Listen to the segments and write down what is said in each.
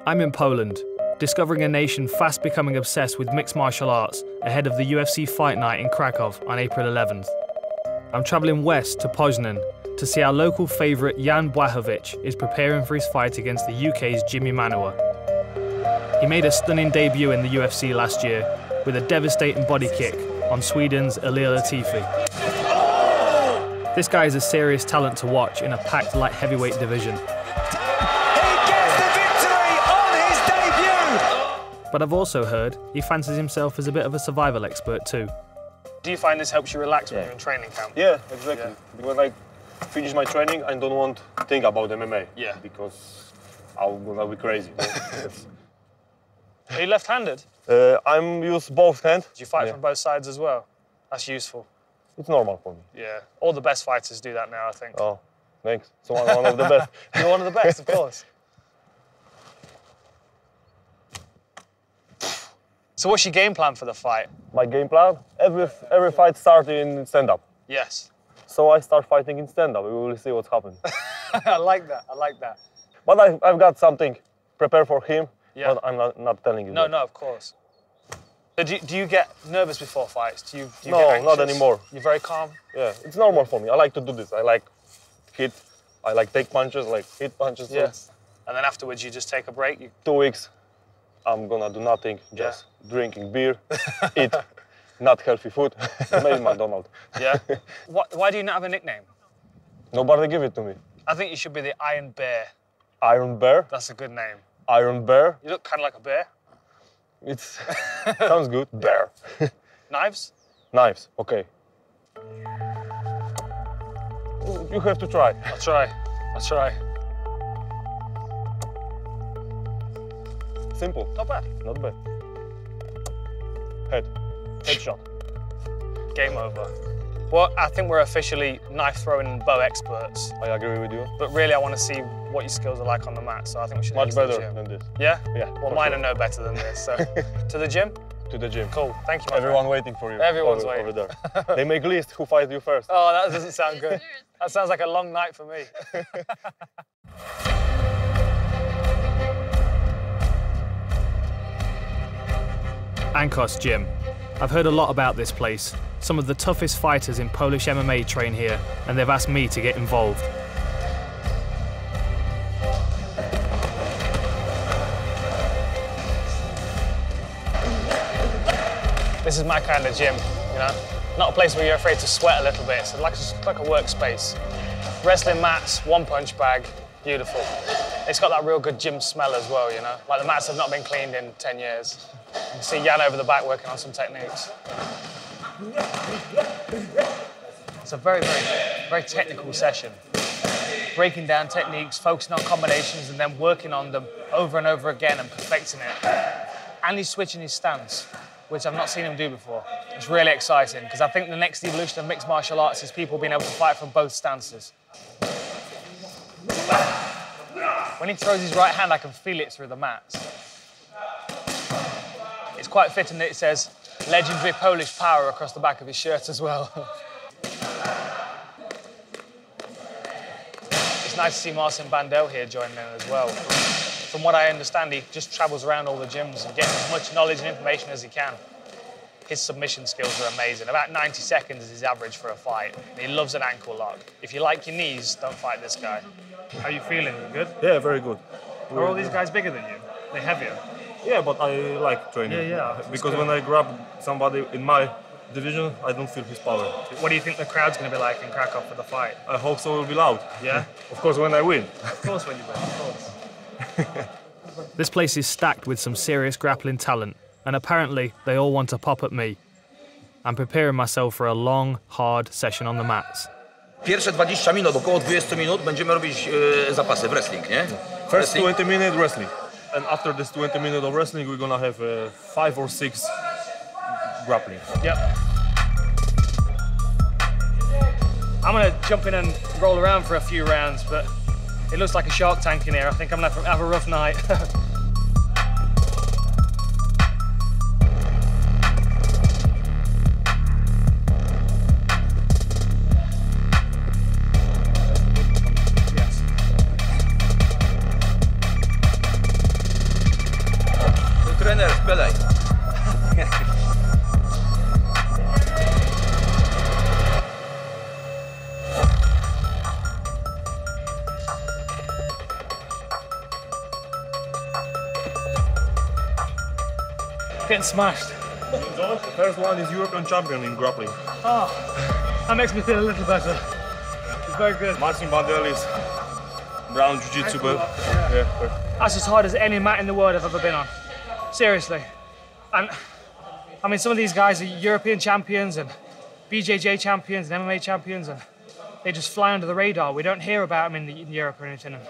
I'm in Poland, discovering a nation fast becoming obsessed with mixed martial arts ahead of the UFC fight night in Krakow on April 11th. I'm travelling west to Poznan to see our local favourite Jan Błachowicz is preparing for his fight against the UK's Jimmy Manuwa. He made a stunning debut in the UFC last year with a devastating body kick on Sweden's Ilir Latifi. This guy is a serious talent to watch in a packed light heavyweight division. But I've also heard he fancies himself as a bit of a survival expert too. Do you find this helps you relax when you're in training camp? Yeah, exactly. Yeah. When I finish my training, I don't want to think about MMA. Yeah. Because I'm gonna be crazy. Are you left-handed? I'm use both hands. Do you fight from both sides as well? That's useful. It's normal for me. Yeah. All the best fighters do that now, I think. Oh, thanks. So I'm one of the best. You're one of the best, of course. So what's your game plan for the fight? My game plan? Every fight starts in stand-up. Yes. So I start fighting in stand-up. We will see what's happening. I like that. I like that. But I've got something prepared for him. Yeah. But I'm not telling you. No, that. no, of course. So do you get nervous before fights? Do you no, get anxious? not anymore. You're very calm? Yeah, it's normal for me. I like to do this. I like hit. I like take punches, like hit punches. Yes. And then afterwards you just take a break? 2 weeks, I'm gonna do nothing. Just drinking beer, eat not healthy food, maybe McDonald's. Yeah? Why do you not have a nickname? Nobody give it to me. I think you should be the Iron Bear. Iron Bear? That's a good name. Iron Bear? You look kind of like a bear. It's sounds good. Bear. Knives? Knives, okay. You have to try. I'll try. I'll try. Simple. Not bad. Not bad. Headshot. Game over. Well, I think we're officially knife throwing and bow experts. I agree with you. But really, I want to see what your skills are like on the mat, so I think we should Much head to the better gym. than this. Yeah? Yeah. Well, mine are no better than this, so. To the gym? To the gym. Cool, thank you, my Everyone friend. waiting for you. Everyone's over waiting. there. They make list who fights you first. Oh, that doesn't sound good. That sounds like a long night for me. Ankos Gym. I've heard a lot about this place. Some of the toughest fighters in Polish MMA train here, and they've asked me to get involved. This is my kind of gym, you know? Not a place where you're afraid to sweat a little bit. It's like a workspace. Wrestling mats, one punch bag, beautiful. It's got that real good gym smell as well, you know? Like the mats have not been cleaned in 10 years. You can see Jan over the back working on some techniques. It's a very, very technical session. Breaking down techniques, focusing on combinations, and then working on them over and over again and perfecting it. And he's switching his stance, which I've not seen him do before. It's really exciting, because I think the next evolution of mixed martial arts is people being able to fight from both stances. When he throws his right hand, I can feel it through the mats. It's quite fitting that it says legendary Polish power across the back of his shirt as well. It's nice to see Marcin Bandel here joining in as well. From what I understand, he just travels around all the gyms and gets as much knowledge and information as he can. His submission skills are amazing. About 90 seconds is his average for a fight. He loves an ankle lock. If you like your knees, don't fight this guy. How are you feeling? You good? Yeah, very good. Are all these guys bigger than you? They're heavier? Yeah, but I like training. Yeah. Because when I grab somebody in my division, I don't feel his power. What do you think the crowd's going to be like in Krakow for the fight? I hope so. It will be loud. Yeah? Of course, when I win. Of course when you win, of course. This place is stacked with some serious grappling talent, and apparently they all want to pop at me. I'm preparing myself for a long, hard session on the mats. Pierwsze 20 minut, około 20 minut będziemy robić zapasy, wrestling, nie? First 20 minutes wrestling. And after this 20 minutes of wrestling, we're gonna have 5 or 6 grappling. Yep. I'm going to jump in and roll around for a few rounds, but it looks like a shark tank in here. I think I'm going to have a rough night. Getting smashed. The first one is European champion in grappling. Oh, that makes me feel a little better. It's very good. Marcin Bandelis, brown jiu-jitsu belt. Yeah. That's as hard as any mat in the world I've ever been on. Seriously. And I mean, some of these guys are European champions and BJJ champions and MMA champions, and they just fly under the radar. We don't hear about them in Europe or anything. And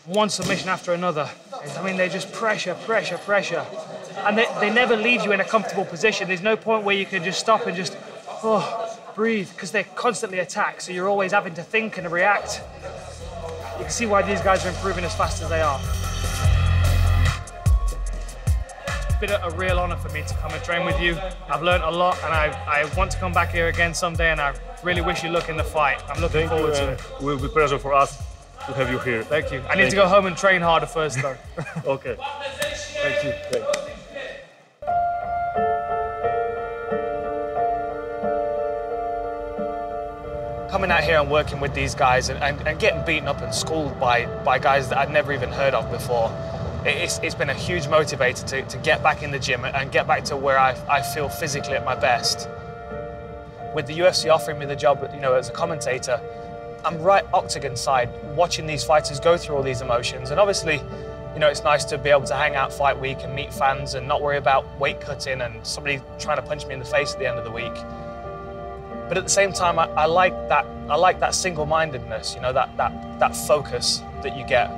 one submission after another. I mean, they just pressure. And they never leave you in a comfortable position. There's no point where you can just stop and just, breathe, because they constantly attack. So you're always having to think and react. You can see why these guys are improving as fast as they are. It's been a real honor for me to come and train with you. I've learned a lot, and I want to come back here again someday, and I really wish you luck in the fight. I'm looking forward to it. It will be a pleasure for us to have you here. Thank you. I need to go home and train harder first, though. Okay. Thank you. Great. Coming out here and working with these guys and getting beaten up and schooled by guys that I'd never even heard of before, it's been a huge motivator to get back in the gym and get back to where I feel physically at my best. With the UFC offering me the job, as a commentator, I'm right octagon side, watching these fighters go through all these emotions. And obviously, it's nice to be able to hang out fight week and meet fans and not worry about weight cutting and somebody trying to punch me in the face at the end of the week. But at the same time, I like that single-mindedness, that focus that you get.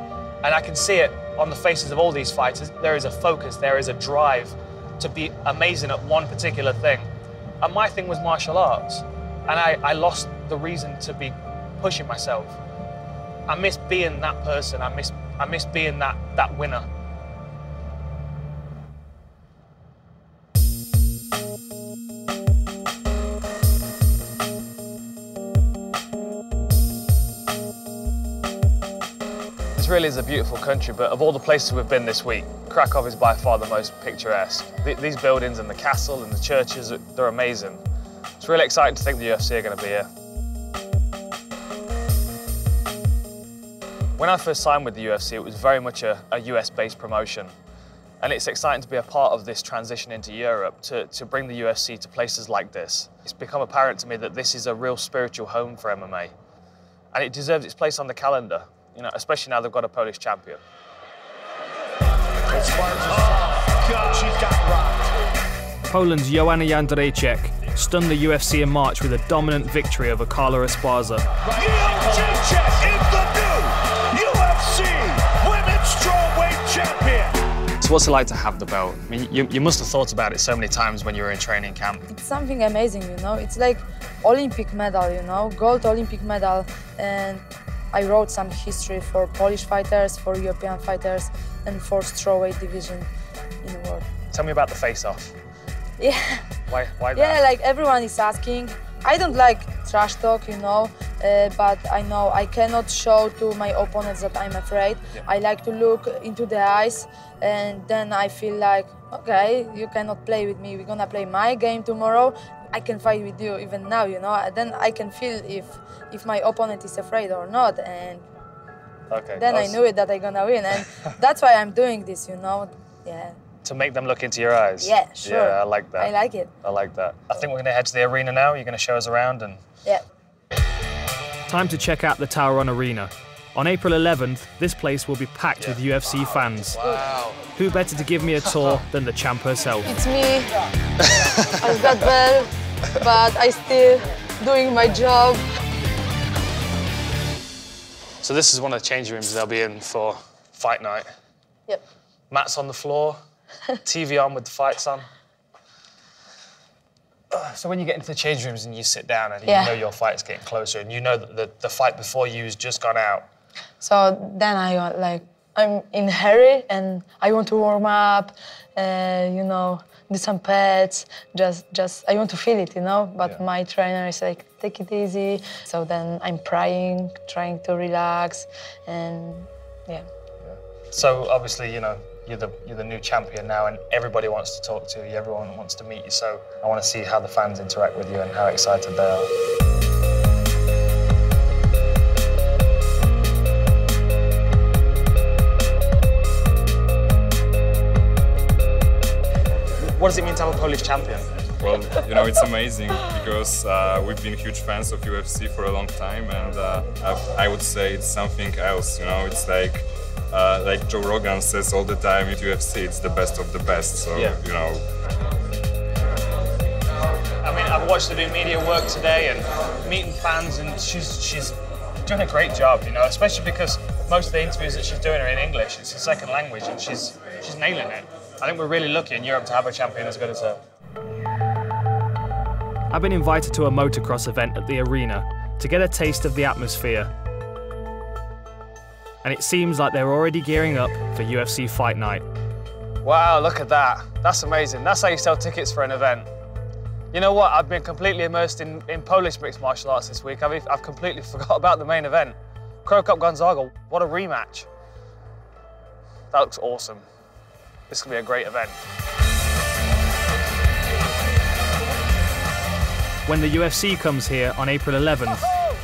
And I can see it on the faces of all these fighters. There is a focus, there is a drive to be amazing at one particular thing. And my thing was martial arts. And I lost the reason to be pushing myself. I miss being that person. I miss being that winner. This really is a beautiful country, but of all the places we've been this week, Krakow is by far the most picturesque. These buildings and the castle and the churches, they're amazing. It's really exciting to think the UFC are going to be here. When I first signed with the UFC, it was very much a US-based promotion. And it's exciting to be a part of this transition into Europe, to bring the UFC to places like this. It's become apparent to me that this is a real spiritual home for MMA. And it deserves its place on the calendar, especially now they've got a Polish champion. Poland's Joanna Jędrzejczyk stunned the UFC in March with a dominant victory over Carla Esparza. So what's it like to have the belt? I mean, you must have thought about it so many times when you were in training camp. It's something amazing, It's like Olympic medal, gold Olympic medal. And I wrote some history for Polish fighters, for European fighters, and for strawweight division in the world. Tell me about the face-off. Yeah. Why that? Yeah, like everyone is asking. I don't like trash talk, but I know I cannot show to my opponents that I'm afraid. Yeah. I like to look into the eyes, and then I feel like, okay, you cannot play with me. We're gonna play my game tomorrow. I can fight with you even now, Then I can feel if my opponent is afraid or not, and then I knew it that I'm gonna win, and that's why I'm doing this, Yeah. To make them look into your eyes? Yeah, sure. Yeah, I like that. I like it. I like that. I think we're going to head to the arena now. You're going to show us around and... Yeah. Time to check out the Tower Run Arena. On April 11th, this place will be packed with UFC fans. Wow. Who better to give me a tour than the champ herself? It's me. I've got belt, but I still doing my job. So this is one of the changing rooms they'll be in for fight night. Yep. Mats on the floor. TV on with the fights on. So when you get into the change rooms and you sit down and you know your fight's getting closer and you know that the fight before you has just gone out. So then I'm in a hurry and I want to warm up, do some pets, just I want to feel it, But my trainer is like, take it easy. So then I'm trying to relax and yeah. So obviously, you're the new champion now and everybody wants to talk to you, everyone wants to meet you, so I want to see how the fans interact with you and how excited they are. What does it mean to have a Polish champion? Well, you know, it's amazing because we've been huge fans of UFC for a long time, and I would say it's something else. You know, it's like Joe Rogan says all the time, with UFC, it's the best of the best. So, yeah. You know. I mean, I've watched her do media work today and meeting fans, and she's doing a great job, you know, especially because most of the interviews that she's doing are in English. It's her second language, and she's nailing it. I think we're really lucky in Europe to have a champion as good as her. I've been invited to a motocross event at the arena to get a taste of the atmosphere. And it seems like they're already gearing up for UFC Fight Night. Wow, look at that. That's amazing. That's how you sell tickets for an event. You know what? I've been completely immersed in Polish mixed martial arts this week. I've completely forgot about the main event. Crow Cup Gonzaga, what a rematch. That looks awesome. This could be a great event. When the UFC comes here on April 11th,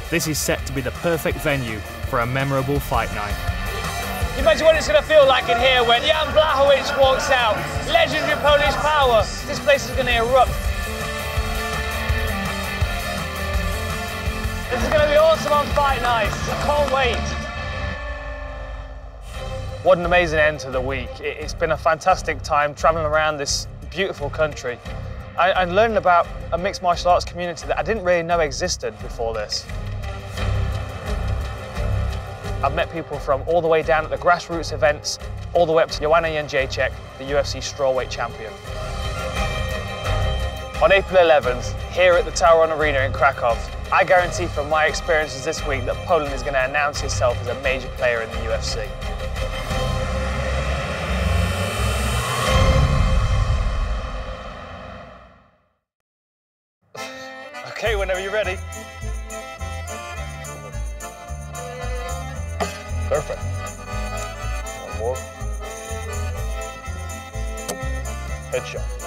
this is set to be the perfect venue for a memorable fight night. Can you imagine what it's going to feel like in here when Jan Blachowicz walks out? Legendary Polish power. This place is going to erupt. This is going to be awesome on fight night. I can't wait. What an amazing end to the week. It's been a fantastic time traveling around this beautiful country and learning about a mixed martial arts community that I didn't really know existed before this. I've met people from all the way down at the grassroots events, all the way up to Joanna Jędrzejczyk, the UFC strawweight champion. On April 11th, here at the Tauron Arena in Krakow, I guarantee from my experiences this week that Poland is going to announce itself as a major player in the UFC. Okay, whenever you're ready. Perfect. One more. Headshot.